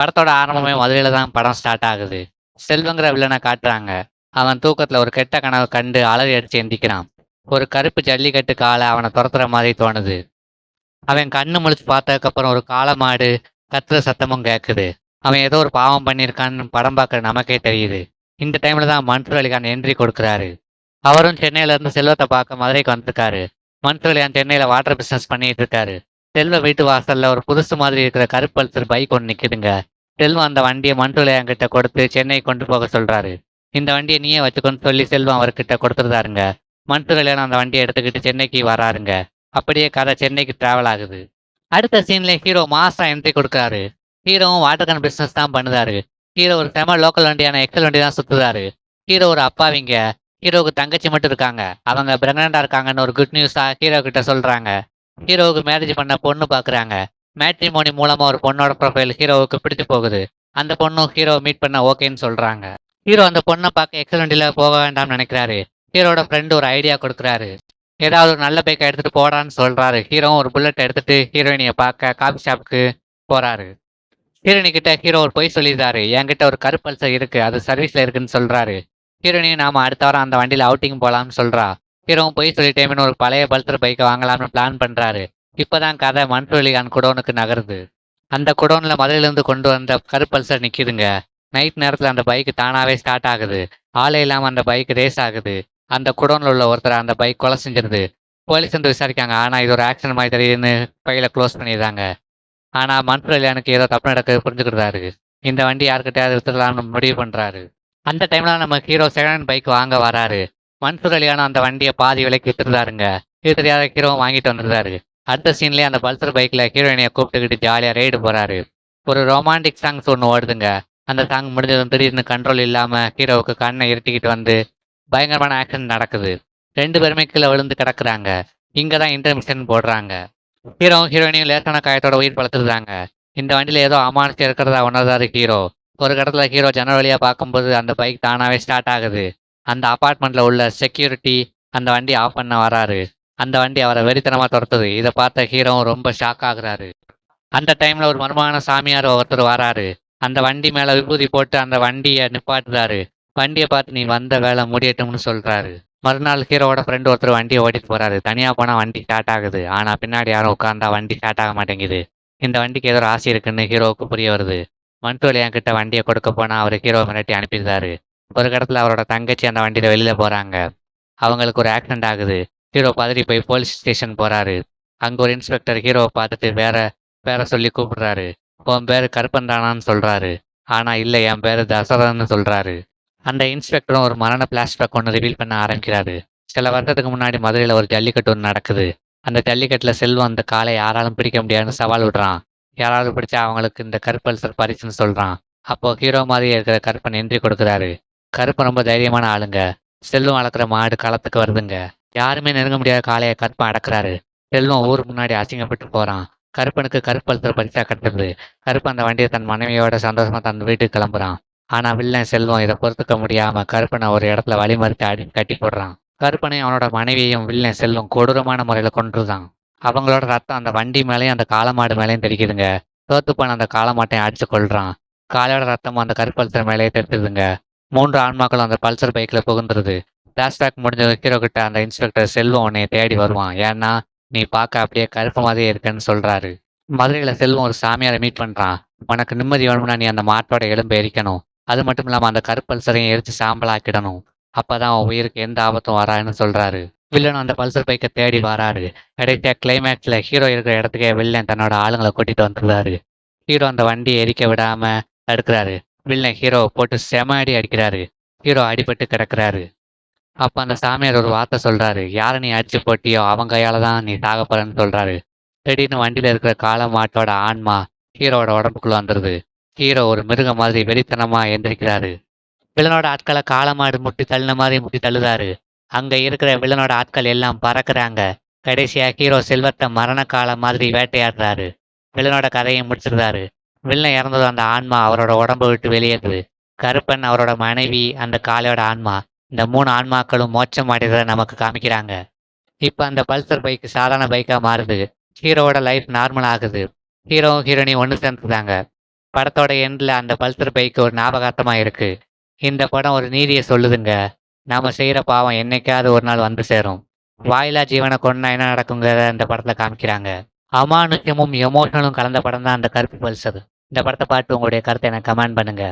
படத்தோட ஆரம்பமே மதுரையில தான் படம் ஸ்டார்ட் ஆகுது. செல்வங்கிற வில்லன காட்டுறாங்க. அவன் தூக்கத்துல ஒரு கெட்ட கனவு கண்டு அலறி அடிச்சு எந்திக்கிறான். ஒரு கருப்பு ஜல்லிக்கட்டு காளை அவன தொரத்துற மாதிரி தோணுது. அவன் கண்ணு முழிச்சு பார்த்ததுக்கப்புறம் ஒரு காளை மாடு கத்துற சத்தமும் கேட்குது. அவன் ஏதோ ஒரு பாவம் பண்ணியிருக்கான்னு படம் பார்க்குற நமக்கே தெரியுது. இந்த டைம்ல தான் மன்சூர் அலிகான் என்ட்ரி கொடுக்குறாரு. அவரும் சென்னையில இருந்து செல்வத்தை பார்க்க மதுரைக்கு வந்திருக்காரு. மன்சூர் அலிகான் சென்னையில வாட்டர் பிசினஸ் பண்ணிட்டு இருக்காரு. செல்வ வீட்டு வாசல்ல ஒரு புதுசு மாதிரி இருக்கிற கருப்பு பல்சர் பைக் ஒன்று நிக்குதுங்க. செல்வம் அந்த வண்டியை மன்சூர் அலிகான் கிட்ட கொடுத்து சென்னை கொண்டு போக சொல்றாரு. இந்த வண்டியை நீயே வச்சுக்கொண்டு சொல்லி செல்வம் அவர்கிட்ட கொடுத்துருந்தாருங்க. மன்சூர் அலிகான் அந்த வண்டியை எடுத்துக்கிட்டு சென்னைக்கு வராருங்க. அப்படியே கதை சென்னைக்கு டிராவல் ஆகுது. அடுத்த சீன்ல ஹீரோ மாசா என்ட்ரி கொடுக்குறாரு. ஹீரோவும் வாட்டர் கேன் பிசினஸ் தான் பண்ணுதாரு. ஹீரோ ஒரு செம லோக்கல் வண்டியான எக்ஸல் வண்டி தான் சுத்துதாரு. ஹீரோ ஒரு அப்பாவிங்க. ஹீரோவுக்கு தங்கச்சி மட்டும் இருக்காங்க. அவங்க பிரெக்னண்டா இருக்காங்கன்னு ஒரு குட் நியூஸா ஹீரோ கிட்ட சொல்றாங்க. ஹீரோவுக்கு மேரேஜ் பண்ண பொண்ணு பாக்குறாங்க. மேட்ரிமோனி மூலமா ஒரு பொண்ணோட ப்ரொஃபைல் ஹீரோவுக்கு பிடிச்சு போகுது. அந்த பொண்ணும் ஹீரோவை மீட் பண்ண ஓகேன்னு சொல்றாங்க. ஹீரோ அந்த பொண்ணை பார்க்க எக்ஸல் வண்டியில போக வேண்டாம்னு நினைக்கிறாரு. ஹீரோட ஃப்ரெண்டு ஒரு ஐடியா கொடுக்குறாரு. ஏதாவது ஒரு நல்ல பைக்கை எடுத்துட்டு போடான்னு சொல்றாரு. ஹீரோவும் ஒரு புல்லட் எடுத்துட்டு ஹீரோயினியை பார்க்க காபி ஷாப்புக்கு போறாரு. ஹீரோயினி கிட்ட ஹீரோ ஒரு பொய் சொல்லிடுறாரு. என்கிட்ட ஒரு கருப்பு பல்சர் இருக்கு, அது சர்வீஸ்ல இருக்குன்னு சொல்றாரு. ஹீரோயினியும் நாம அடுத்த வாரம் அந்த வண்டியில அவுட்டிங் போலாம்னு சொல்றா. ஹீரோவும் பொய் சொல்லிட்டேன்னு ஒரு பழைய பல்சர் பைக்கை வாங்கலாம்னு பிளான் பண்றாரு. இப்பதான் கதை மன்சூர் அலிகான் குடோனுக்கு நகருது. அந்த குடோன்ல மதுரையில இருந்து கொண்டு வந்த கருப்பு பல்சர் நிக்குதுங்க. நைட் நேரத்துல அந்த பைக் தானாவே ஸ்டார்ட் ஆகுது. ஆளே இல்லாம அந்த பைக் ரேஸ் ஆகுது. அந்த குடோன்ல உள்ள ஒருத்தர் அந்த பைக் கொலை செஞ்சிருது. போலீஸ் வந்து விசாரிக்காங்க. ஆனா இது ஒரு ஆக்சிடென்ட் மாதிரி தெரியுதுன்னு பையில க்ளோஸ் பண்ணிடுறாங்க. ஆனா மன்சூர் அலிகானுக்கு ஏதோ தப்பு நடக்குது புரிஞ்சுக்கிட்டாரு. இந்த வண்டி யாருக்கிட்டயாவது வித்துடலாம்னு முடிவு பண்றாரு. அந்த டைம்ல நம்ம ஹீரோ செகண்ட் ஹேண்ட் பைக் வாங்க வராரு. மன்சூர் அலிகானும் அந்த வண்டியை பாதி விலைக்கு வித்துருந்தாருங்க. இது தெரியாத ஹீரோ வாங்கிட்டு வந்துருந்தாரு. அடுத்த சீன்லயே அந்த பல்சர் பைக்ல ஹீரோயினியை கூப்பிட்டுக்கிட்டு ஜாலியா ரைடு போறாரு. ஒரு ரொமான்டிக் சாங்ஸ் ஒன்று ஓடுதுங்க. அந்த சாங் முடிஞ்சதும் திடீர்னு கண்ட்ரோல் இல்லாம ஹீரோவுக்கு கண்ணை இருட்டிக்கிட்டு வந்து பயங்கரமான ஆக்ஷன் நடக்குது. 2 பேருமே கீழே விழுந்து கிடக்குறாங்க. இங்கதான் இன்டர்மிஷன் போடுறாங்க. ஹீரோவும் ஹீரோயினியும் லேசான காயத்தோட உயிர் பழத்துறாங்க. இந்த வண்டியில ஏதோ அமானுஷம் இருக்கிறதா உணர்றாரு ஹீரோ. ஒரு கடத்துல ஹீரோ ஜன்னல் வழியா பார்க்கும்போது அந்த பைக் தானாவே ஸ்டார்ட் ஆகுது. அந்த அபார்ட்மெண்ட்ல உள்ள செக்யூரிட்டி அந்த வண்டி ஆஃப் பண்ண வராரு. அந்த வண்டி அவரை வெறித்தனமா துரத்துது. இதை பார்த்த ஹீரோவும் ரொம்ப ஷாக் ஆகுறாரு. அந்த டைம்ல ஒரு மர்மமான சாமியார் ஒருத்தர் வராரு. அந்த வண்டி மேல விபூதி போட்டு அந்த வண்டியை நிப்பாட்டுறாரு. வண்டியை பார்த்து நீ வந்த வேலை முடியட்டும்னு சொல்றாரு. மறுநாள் ஹீரோவோட ஃப்ரெண்ட் ஒருத்தர் வண்டியை ஓட்டிட்டு போறாரு. தனியா போனா வண்டி ஸ்டார்ட் ஆகுது. ஆனா பின்னாடி யாரும் உட்கார்ந்தா வண்டி ஸ்டார்ட் ஆக மாட்டேங்குது. இந்த வண்டிக்கு ஏதோ ராசி இருக்குன்னு ஹீரோவுக்கு புரிய வருது. மன்சூர் அலிகான் கிட்ட வண்டியை கொடுக்க போனா அவர் ஹீரோ மிரட்டி அனுப்பிடுறாரு. ஒரு இடத்துல அவரோட தங்கச்சி அந்த வண்டியில வெளியில போறாங்க. அவங்களுக்கு ஒரு ஆக்சிடென்ட் ஆகுது. ஹீரோ பதறி போய் போலீஸ் ஸ்டேஷன் போறாரு. அங்க ஒரு இன்ஸ்பெக்டர் ஹீரோவை பார்த்துட்டு வேற பேரை சொல்லி கூப்பிடுறாரு. உன் பேரு கருப்பன் தானான்னு சொல்றாரு. ஆனா இல்ல, என் பேரு தசரன்னு சொல்றாரு. அந்த இன்ஸ்பெக்டரும் ஒரு மரண பிளாஷ்பேக் ஒன்று ரிவீல் பண்ண ஆரம்பிக்கிறாரு. சில வருஷத்துக்கு முன்னாடி மதுரையில ஒரு ஜல்லிக்கட்டு ஒன்று நடக்குது. அந்த ஜல்லிக்கட்டுல செல்வம் அந்த காலை யாராலும் பிடிக்க முடியாதுன்னு சவால் விடுறான். யாராவது பிடிச்சா அவங்களுக்கு இந்த கருப்பல்சர் பரிசுன்னு சொல்றான். அப்போ ஹீரோ மாதிரி இருக்கிற கருப்பன் என்ட்ரி கொடுக்குறாரு. கருப்பன் ரொம்ப தைரியமான ஆளுங்க. செல்வம் வளர்க்குற மாடு களத்துக்கு வருதுங்க. யாருமே நெருங்க முடியாத காளையை கருப்பன் அடக்குறாரு. செல்வம் ஊருக்கு முன்னாடி அசிங்கப்பட்டு போறான். கருப்பனுக்கு கருப்பல்சர் பரிசா கிடைச்சிருது. கருப்பன் அந்த வண்டியை தன் மனைவியோட சந்தோஷமா தன் வீட்டுக்கு கிளம்புறான். ஆனா வில்லன் செல்வம் இதை பொறுத்துக்க முடியாம கருப்பனை ஒரு இடத்துல வழிமறித்து அடி கட்டி போடுறான். கருப்பனையும் அவனோட மனைவியையும் வில்லன் செல்வம் கொடூரமான முறையில கொன்றுதான். அவங்களோட ரத்தம் அந்த வண்டி மேலேயும் அந்த காளமாடு மேலேயும் தெரிக்குதுங்க. தோத்து போன அந்த காளமாட்டையும் அடிச்சு கொள்றான். காளையோட ரத்தமும் அந்த கருப்பல்சர் மேலேயே தெரிஞ்சுதுங்க. 3 ஆன்மாக்களும் அந்த பல்சர் பைக்ல புகுந்துருது. பிளாஷ்பேக் முடிஞ்ச ஹீரோ கிட்ட அந்த இன்ஸ்பெக்டர் செல்வம் உன்னை தேடி வருவான். ஏன்னா நீ பார்க்க அப்படியே கருப்பு மாதிரியே இருக்குன்னு சொல்றாரு. மதுரையில செல்வம் ஒரு சாமியாரை மீட் பண்றான். உனக்கு நிம்மதி வேணும்னா நீ அந்த மாட்டோட எலும்பை எரிக்கணும். அது மட்டும் இல்லாம அந்த கருப்பல்சரையும் எரிச்சு சாம்பலாக்கிடணும். அப்பதான் உன் உயிருக்கு எந்த ஆபத்தும் வராதுன்னு சொல்றாரு. வில்லனும் அந்த பல்சர் பைக்கை தேடி வராரு. கடைசியா கிளைமேக்ஸ்ல ஹீரோ இருக்கிற இடத்துக்கே வில்லன் தன்னோட ஆளுங்களை கூட்டிட்டு வந்துடுறாரு. ஹீரோ அந்த வண்டியை எரிக்க விடாம தடுக்கிறாரு. வில்லன் ஹீரோவை போட்டு செம அடி அடிக்கிறாரு. ஹீரோ அடிபட்டு கிடக்குறாரு. அப்ப அந்த சாமியார் ஒரு வார்த்தை சொல்றாரு. யாரை நீ அடிச்சு போட்டியோ அவங்க கையால தான் நீ சாக போறன்னு சொல்றாரு. திடீர்னு வண்டியில இருக்கிற காளை மாட்டோட ஆன்மா ஹீரோவோட உடம்புக்குள்ள வந்துருது. ஹீரோ ஒரு மிருகம் மாதிரி வெறித்தனமா எந்திரிக்கிறாரு. வில்லனோட ஆட்களை காளமாடு முட்டி தள்ளின மாதிரி முட்டி தள்ளுதாரு. அங்க இருக்கிற வில்லனோட ஆட்கள் எல்லாம் பறக்குறாங்க. கடைசியா ஹீரோ செல்வத்தை மரண காலம் மாதிரி வேட்டையாடுறாரு. வில்லனோட கதையை முடிச்சிருந்தாரு. வில்லன் இறந்ததும் அந்த ஆன்மா அவரோட உடம்பு விட்டு வெளியேறுது. கருப்பன், அவரோட மனைவி, அந்த காளையோட ஆன்மா, இந்த 3 ஆன்மாக்களும் மோட்சம் அடைறத நமக்கு காமிக்கிறாங்க. இப்ப அந்த பல்சர் பைக் சாதாரண பைக்கா மாறுது. ஹீரோவோட லைஃப் நார்மல் ஆகுது. ஹீரோவும் ஹீரோயினியும் ஒன்று சேர்ந்துட்டாங்க. படத்தோட எண்ட்ல அந்த பல்சர் பைக் ஒரு ஞாபகார்த்தமா இருக்கு. இந்த படம் ஒரு நீதிய சொல்லுதுங்க. நாம செய்யற பாவம் என்னைக்காவது ஒரு நாள் வந்து சேரும். வாயில்லா ஜீவன கொன்னா என்ன நடக்குங்கிறத இந்த படத்துல காமிக்கிறாங்க. அமானுஷ்யமும் எமோஷனலும் கலந்த படம் தான் அந்த கருப்பு பல்சர். இந்த படத்த பார்த்து உங்களுடைய கருத்தை எனக்கு கமெண்ட் பண்ணுங்க.